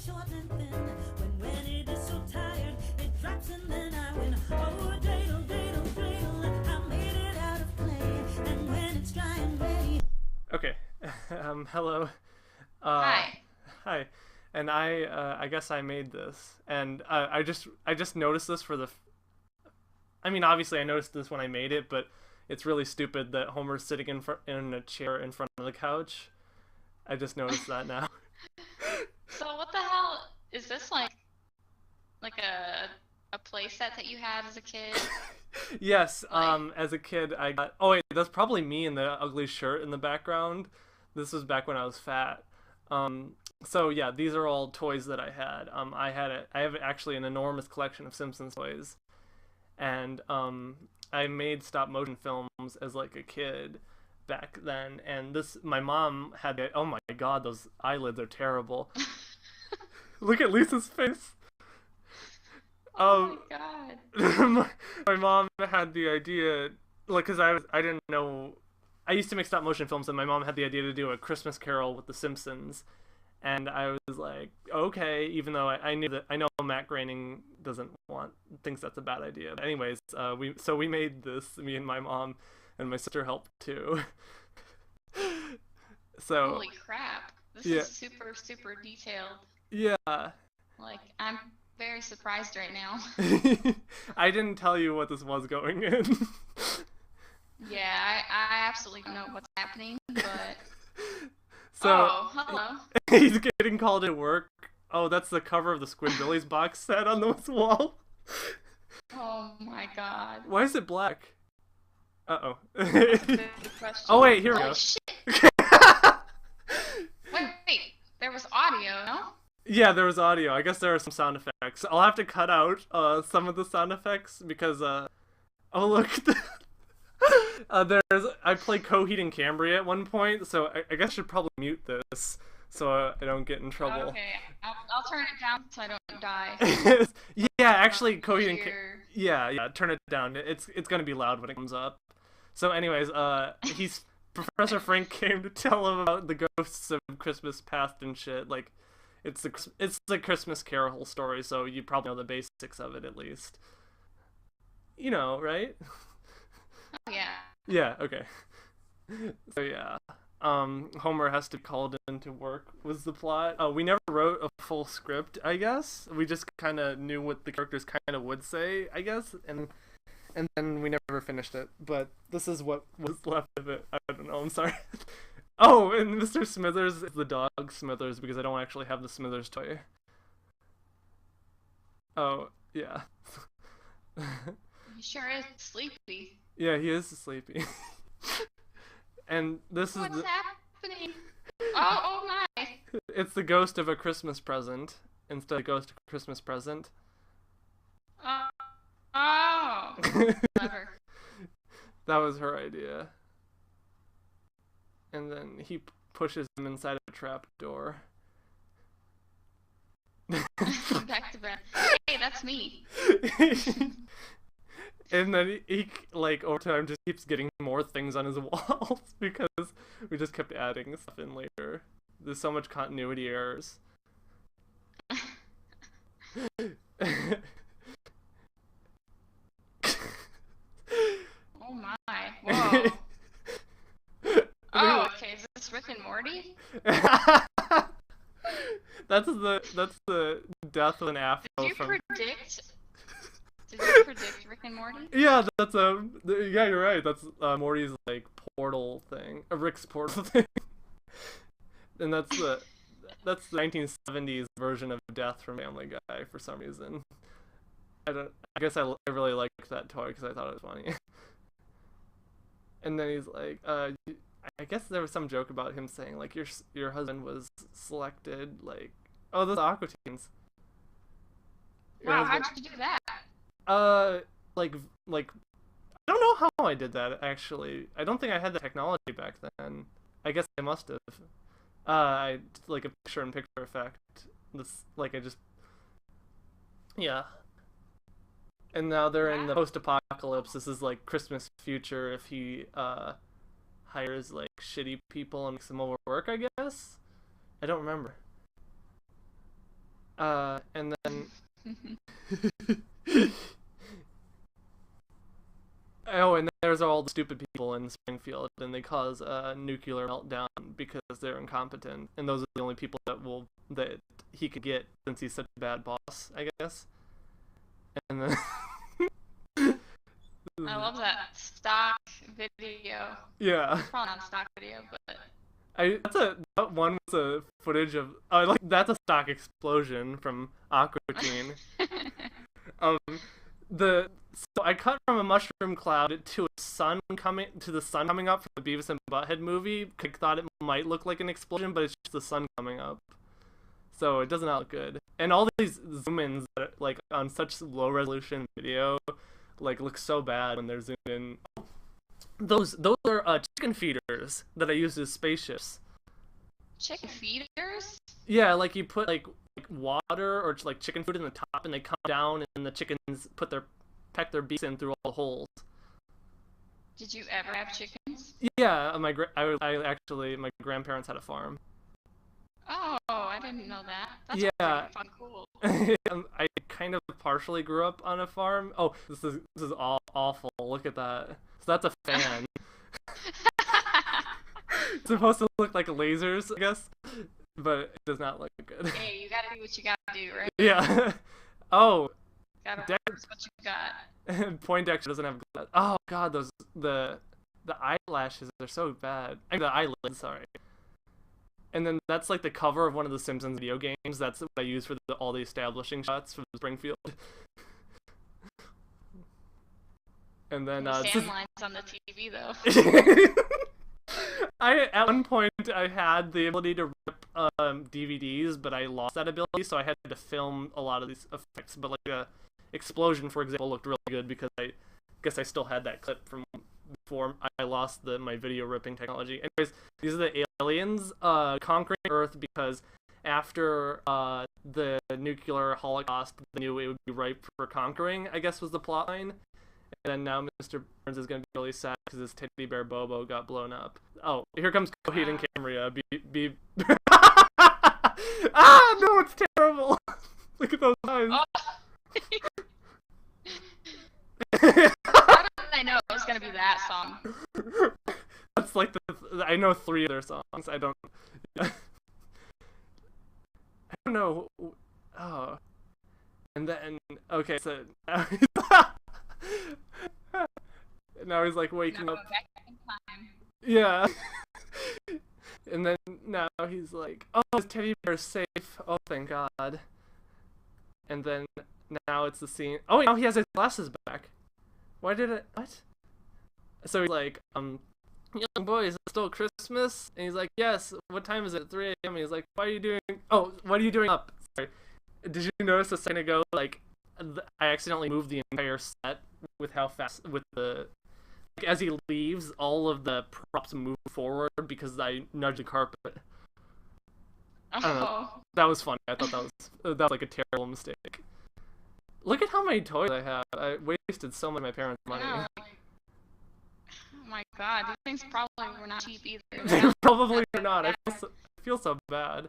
short and thin. When it is so tired, it drops and then I win. Oh, dreidel, dreidel, dreidel, I made it out of clay. And when it's dry and ready. Okay. Hello. Hi. Hi. And I guess I made this, and I just noticed this for the. I mean, obviously I noticed this when I made it, but it's really stupid that Homer's sitting in a chair in front of the couch. I just noticed that now. So what the hell is this like a play set that you had as a kid? Yes, as a kid I got. Oh wait, that's probably me in the ugly shirt in the background. This was back when I was fat. So yeah, these are all toys that I had. I have actually an enormous collection of Simpsons toys, and I made stop motion films as like a kid back then. And my mom had oh my god, those eyelids are terrible. Look at Lisa's face. Oh my god. My mom had the idea, like, because I didn't know. I used to make stop motion films, and my mom had the idea to do a Christmas Carol with the Simpsons, and I was like, okay, even though I know Matt Groening thinks that's a bad idea. But anyways, we made this, me and my mom, and my sister helped too. So Holy crap. This yeah. is super, super detailed. Yeah. Like, I'm very surprised right now. I didn't tell you what this was going in. Yeah, I absolutely don't know what's happening, but... So, oh, hello. He's getting called at work. Oh, that's the cover of the Squidbillies box set on this wall. Oh my god. Why is it black? Uh-oh. That's a good question. Oh, wait, here we Holy go. Shit. Wait, there was audio, no? Yeah, there was audio. I guess there are some sound effects. I'll have to cut out some of the sound effects because, oh, look. I play Coheed and Cambria at one point, so I guess I should probably mute this so I don't get in trouble. Okay, I'll turn it down so I don't die. Yeah, actually, Coheed and yeah, turn it down. It's gonna be loud when it comes up. So, anyways, Professor Frank came to tell him about the ghosts of Christmas past and shit. Like, it's the Christmas Carol story, so you probably know the basics of it at least. You know, right? Oh, yeah. Yeah, okay. So yeah. Homer has to be called in to work was the plot. We never wrote a full script, I guess. We just kind of knew what the characters kind of would say, I guess, and then we never finished it. But this is what was left of it. I don't know, I'm sorry. Oh, and Mr. Smithers is the dog Smithers because I don't actually have the Smithers toy. Oh, yeah. He sure is sleepy. Yeah, he is sleepy. And this is What's happening? Oh my! It's the ghost of a Christmas present instead of ghost of a Christmas present. Oh! Clever. That was her idea. And then he pushes him inside a trap door. Back to bed. Hey, that's me. And then he like over time just keeps getting more things on his walls because we just kept adding stuff in later. There's so much continuity errors. Oh my! Whoa! Oh, okay. Is this Rick and Morty? That's the death of an afro. Did you predict Rick and Morty? Yeah, yeah, you're right. That's Morty's like portal thing, Rick's portal thing, and that's the 1970s version of Death from Family Guy for some reason. I guess I really liked that toy because I thought it was funny. And then he's like, I guess there was some joke about him saying like your husband was selected, like, oh, those Aqua Teens. Wow, how'd you do that? Like I don't know how I did that actually. I don't think I had the technology back then. I guess I must have. I like a picture-in-picture effect. This yeah. And now they're in the post-apocalypse. This is like Christmas future if he hires like shitty people and makes them overwork, I guess. I don't remember. And then oh, and there's all the stupid people in Springfield, and they cause a nuclear meltdown because they're incompetent, and those are the only people that he could get since he's such a bad boss, I guess. And then I love that stock video. yeah, It's probably not a stock video, but that one was a footage of that's a stock explosion from Aqua Teen. Um, so I cut from a mushroom cloud to the sun coming up from the Beavis and Butthead movie. I thought it might look like an explosion, but it's just the sun coming up. So it does not look good. And all these zoom-ins that like on such low resolution video, like look so bad when they're zoomed in. Those are chicken feeders that I use as spaceships. chicken feeders? Yeah, like you put like water or like chicken food in the top, and they come down, and the chickens peck their beaks in through all the holes. Did you ever have chickens? Yeah, my grandparents had a farm. Oh, I didn't know that. That's Yeah. pretty fun, cool. I kind of partially grew up on a farm. Oh, this is awful. Look at that. So that's a fan. It's supposed to look like lasers, I guess, but it does not look good. Hey, you gotta do what you gotta do, right? Yeah. Oh, Gotta Dex- work with what you got. Poindexter doesn't have glass. Oh god, the eyelashes are so bad. I mean, the eyelids, sorry. And then that's like the cover of one of the Simpsons video games. That's what I use for all the establishing shots from Springfield. And then The sand lines on the TV though. At one point I had the ability to rip DVDs, but I lost that ability, so I had to film a lot of these effects. But like a explosion, for example, looked really good because I guess I still had that clip from before I lost my video ripping technology. Anyways, these are the aliens conquering Earth because after the nuclear holocaust, they knew it would be ripe for conquering, I guess was the plotline. And then now Mr. Burns is going to be really sad because his teddy bear Bobo got blown up. Oh, here comes Coheed and Cambria. Ah, no, it's terrible. Look at those eyes. Oh. How did I know it was gonna be that song? That's like I know 3 of their songs. I don't know. Oh. And then okay, so now he's like waking up. Back in time. Yeah. And then now he's like, oh, his teddy bear's safe. Oh, thank God. And then now it's the scene. Oh, now he has his glasses back. Why did it? What? So he's like, young boy, is it still Christmas? And he's like, yes. What time is it? 3 a.m. He's like, what are you doing? Oh, what are you doing up? Sorry. Did you notice a second ago, like, I accidentally moved the entire set with how fast, as he leaves, all of the props move forward because I nudged the carpet. I don't know. That was funny. I thought that was like a terrible mistake. Look at how many toys I have. I wasted so much of my parents' money. Oh my god, these things probably were not cheap either. They probably were not. I feel so bad.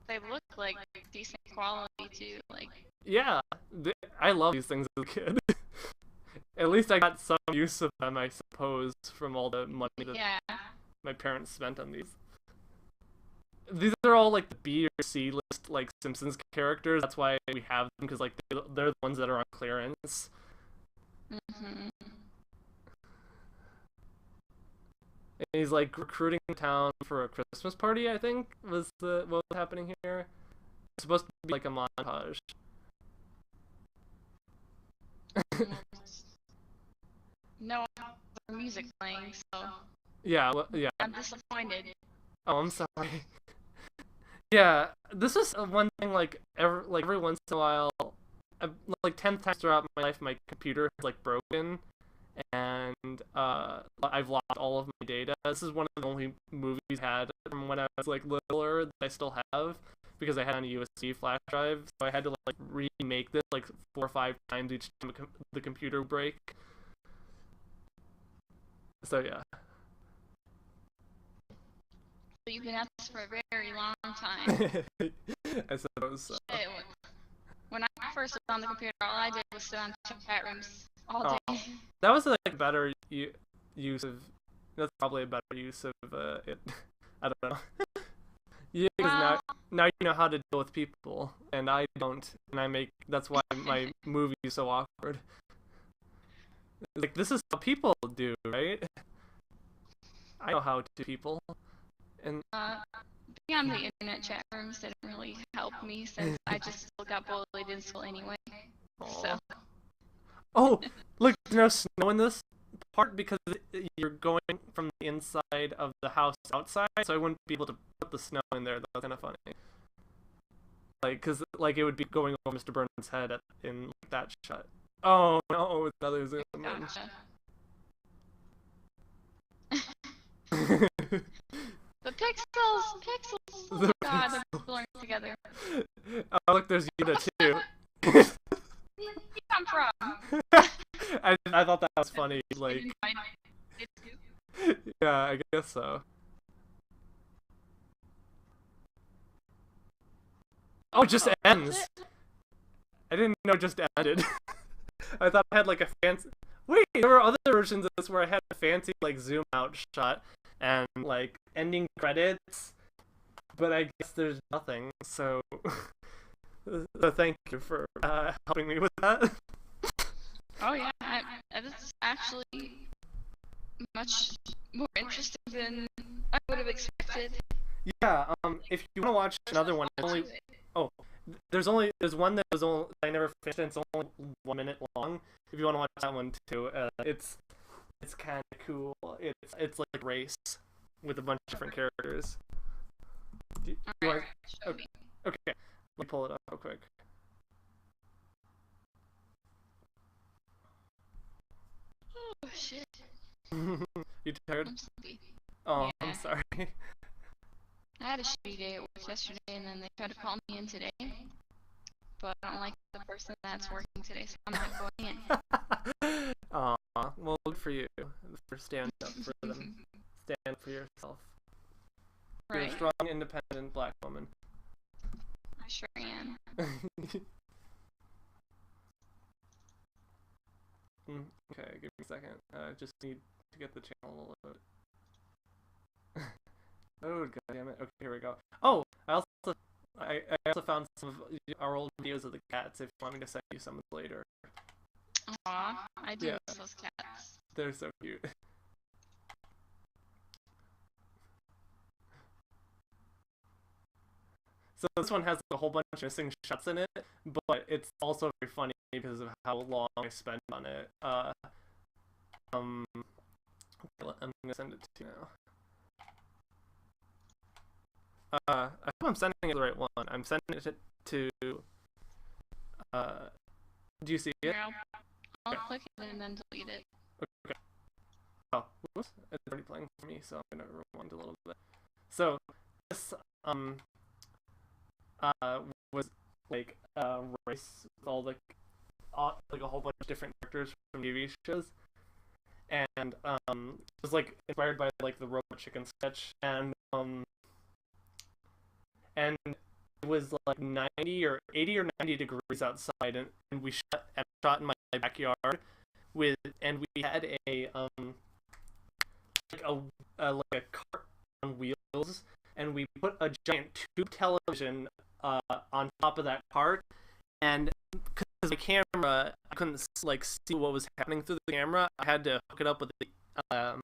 They look like decent quality too. Like Yeah, I love these things as a kid. At least I got some use of them, I suppose, from all the money that my parents spent on these. These are all like the B or C list like Simpsons characters. That's why we have them, because like they're the ones that are on clearance. mm-hmm. And he's like recruiting town for a Christmas party, I think was what was happening here. It's supposed to be like a montage. No music playing, so Yeah, yeah. I'm disappointed. Oh, I'm sorry. Yeah, this is one thing. Like every once in a while, like 10 times throughout my life, my computer is like broken, and I've lost all of my data. This is one of the only movies I had from when I was like littler that I still have, because I had it on a USB flash drive. So I had to like remake this like 4 or 5 times each time the computer would break. So yeah. So you've been at this for a very long time. I suppose so. Shit, when I first was on the computer, all I did was sit on chat rooms all Oh, day. that was like better use of. That's probably a better use of it. I don't know. Yeah, because Well, now you know how to deal with people, and I don't, and that's why my movie is so awkward. Like this is how people do, right? I know how to people, and being on the internet chat rooms didn't really help me since I just still got bullied in school anyway. So. oh, look, there's no snow in this part because you're going from the inside of the house outside, so I wouldn't be able to put the snow in there. That's kind of funny. Like, cause like it would be going over Mr. Burns' head in like, that shot. Oh no, it's another zoom in. Gotcha. The pixels! Oh The god, they're blurring together. Oh look, there's Yuta too. Where you come from? I thought that was funny. Like, yeah, I guess so. Oh, it just ends. I didn't know it just ended. I thought I had like a fancy. Wait, there were other versions of this where I had a fancy like zoom out shot and like ending credits, but I guess there's nothing. So, so thank you for helping me with that. Oh yeah, this is actually much more interesting than I would have expected. Yeah. If you want to watch another one, there's one that was only I never finished. And it's only 1 minute long. If you want to watch that one too, it's kind of cool. It's like race with a bunch of different characters. Alright, show me. Okay, let me pull it up real quick. Oh shit. You tired? I'm sleepy. Oh, Yeah. I'm sorry. I had a shitty day at work yesterday, and then they tried to call me in today. But I don't like the person that's working today, so I'm not going in. Aw, well, good for you. For stand up for them. Stand up for yourself. You're a Right. strong, independent black woman. I sure am. Okay, give me a second. I just need to get the channel loaded. Oh, god damn it. Okay, here we go. Oh, I also found some of our old videos of the cats if you want me to send you some later. Aw, I do Yeah. miss those cats. They're so cute. So this one has a whole bunch of missing shots in it, but it's also very funny because of how long I spent on it. I'm gonna send it to you now. I hope I'm sending it to the right one. I'm sending it to. Do you see it? Here, I'll click it and then delete it. Okay. Oh, whoops! It's already playing for me, so I'm gonna rewind a little bit. So this was like race with all the like a whole bunch of different characters from TV shows, and it was like inspired by like the Robot Chicken sketch, and it was like 90 or 80 or 90 degrees outside, and we shot in my backyard and we had a like a cart on wheels, and we put a giant tube television on top of that cart, and because the camera, I couldn't like see what was happening through the camera. I had to hook it up with a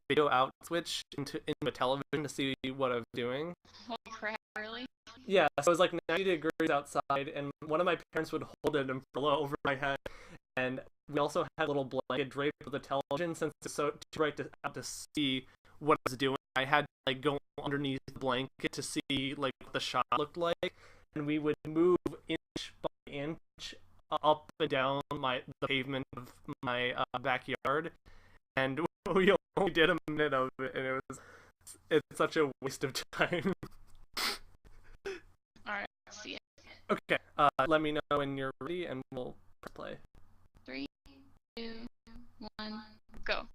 video out switch into a television to see what I was doing. Holy crap, really? Yeah, so it was like 90 degrees outside, and one of my parents would hold it and blow over my head, and we also had a little blanket draped over the television since it's so too bright to see what I was doing. I had to like go underneath the blanket to see like what the shot looked like, and we would move inch by inch up and down the pavement of my backyard, and we only did a minute of it, and it's such a waste of time. Alright, let's see it. Okay, let me know when you're ready, and we'll play. 3, 2, 1, go.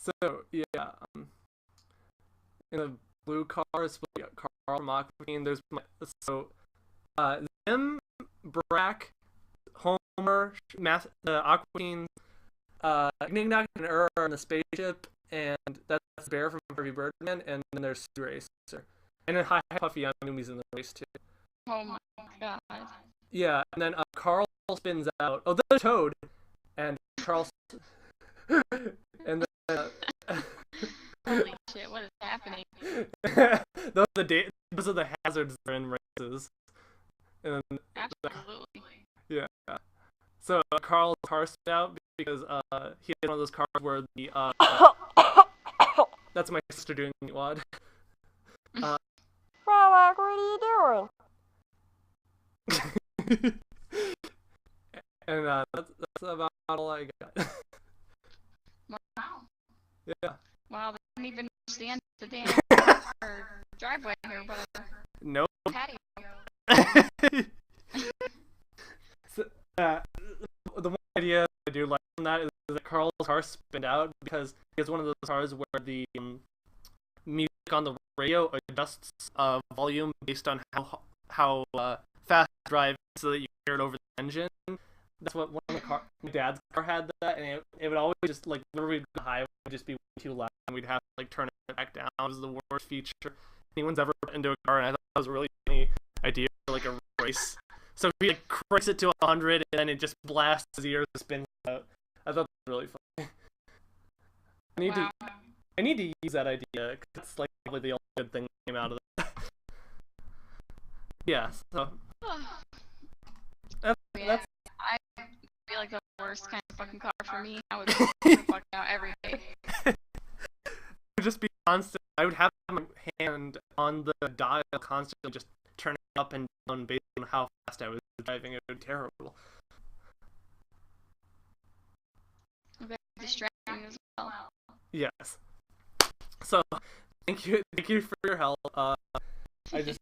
So yeah, in the blue car is Carl from Aquafina. There's Zim, Brack, Homer, Aquafina, Knignock and on the spaceship, and that's Bear from Harvey Birdman, and then there's Sea Racer, and then Hi Puffy Yumi's in the race too. Oh my god. Yeah, and then Carl spins out. Oh, there's Toad, and Carl, and then. Holy shit, what is happening? Those are the hazards that are in races. And then, Absolutely. yeah. So Carl's car spun out because he had one of those cars where the that's my sister doing wad. Robert, what are you doing? And that's about all I got. Wow. Yeah. Wow, they didn't even understand the damn or driveway or whatever. Nope. Patio. So, the one idea I do like from that is that Carl's car spun out because it's one of those cars where the music on the radio adjusts volume based on how fast you drive so that you hear it over the engine. That's what my dad's car had that, and it would always just like whenever we'd go high, it would just be way too loud, and we'd have to like turn it back down. It was the worst feature anyone's ever put into a car, and I thought that was a really funny idea for like a race. So we like cranks it to 100, and then it just blasts his ears and spins out. I thought that was really funny. I need to use that idea because it's like the only good thing that came out of it. Yeah. So that's I feel like the worst kind of fucking car for me. I would fuck out every day. It would just be constant. I would have my hand on the dial constantly, just turning up and down based on how fast I was driving. It would be terrible. Very distracting as well. Yes. So, thank you for your help. I just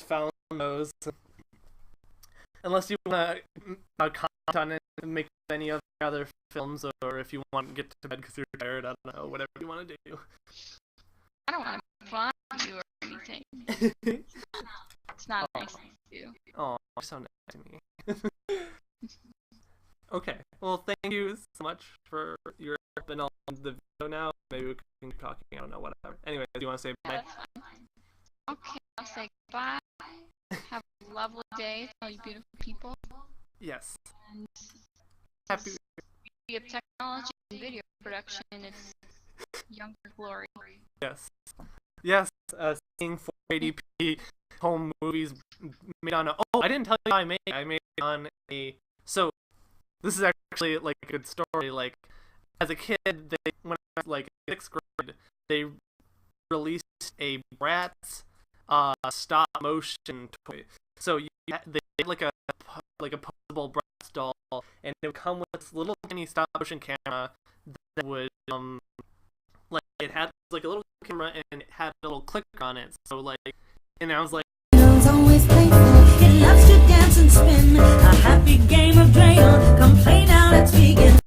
found those. Unless you want to comment on it and make any other films, or if you want to get to bed because you're tired, I don't know, whatever you want to do. I don't want to make fun of you or anything. It's not nice to do. Oh, you're so nice to me. Okay, well, thank you so much for your help in all the video now. Maybe we can keep talking, I don't know, whatever. Anyway, do you want to say bye? That's fine. Okay, I'll say goodbye. Have a lovely day, all you beautiful people. Yes. And Happy. beauty of technology and video production in its younger glory. Yes. Yes, seeing 480p home movies made on a... Oh, I didn't tell you how I made it. I made it on a... So, this is actually, like, a good story. Like, as a kid, when I was, like, in 6th grade, they released a Bratz stop-motion toy. So, they made, like a posable Bratz doll, and it would come with this little tiny stop-motion camera that would, like, it had, like, a little camera, and it had a little clicker on it. So, like, and I was like, It's always playful. It loves to dance and spin. A happy game of Dreidel. Come play now, let's begin.